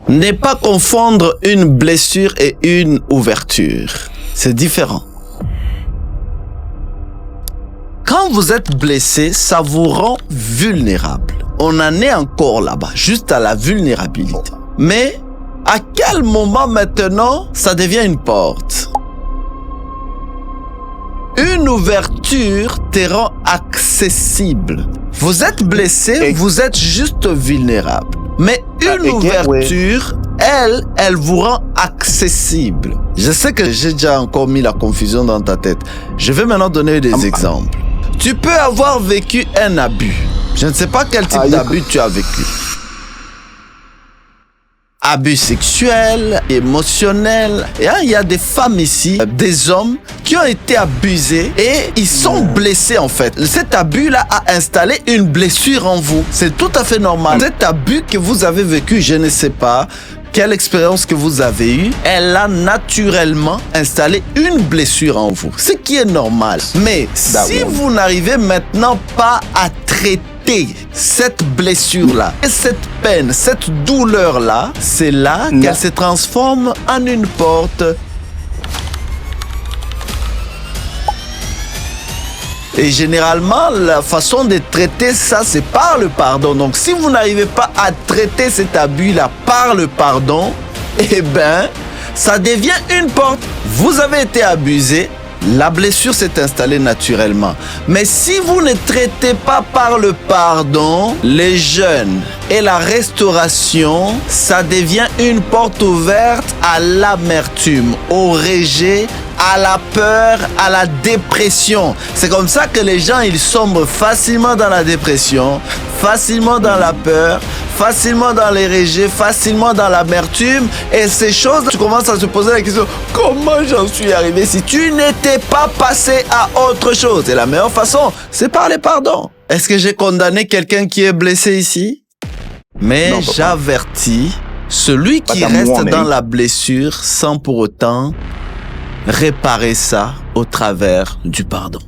Ne pas confondre une blessure et une ouverture. C'est différent. Quand vous êtes blessé, ça vous rend vulnérable. On en est encore là-bas, juste à la vulnérabilité. Mais à quel moment maintenant, ça devient une porte? Une ouverture te rend accessible. Vous êtes blessé, vous êtes juste vulnérable. Mais une ouverture, elle vous rend accessible. Je sais que j'ai déjà encore mis la confusion dans ta tête. Je vais maintenant donner des exemples. Tu peux avoir vécu un abus. Je ne sais pas quel type d'abus tu as vécu. Abus sexuel, émotionnel. Et il y a des femmes ici, des hommes qui ont été abusés et ils sont blessés en fait. Cet abus-là a installé une blessure en vous. C'est tout à fait normal. Cet abus que vous avez vécu, je ne sais pas quelle expérience que vous avez eue, elle a naturellement installé une blessure en vous. Ce qui est normal. Mais si vous n'arrivez maintenant pas à traiter cette blessure-là, et cette peine, cette douleur-là, c'est là qu'elle se transforme en une porte. Et généralement, la façon de traiter ça, c'est par le pardon. Donc, si vous n'arrivez pas à traiter cet abus-là par le pardon, eh ben, ça devient une porte. Vous avez été abusé. La blessure s'est installée naturellement. Mais si vous ne traitez pas par le pardon, les jeûnes et la restauration, ça devient une porte ouverte à l'amertume, au rejet, à la peur, à la dépression. C'est comme ça que les gens, ils sombrent facilement dans la dépression, facilement dans la peur, facilement dans les rejets, facilement dans l'amertume. Et ces choses, tu commences à se poser la question, comment j'en suis arrivé si tu n'étais pas passé à autre chose? Et la meilleure façon, c'est par les pardons. Est-ce que j'ai condamné quelqu'un qui est blessé ici? Mais j'avertis celui qui reste dans la blessure sans pour autant réparer ça au travers du pardon.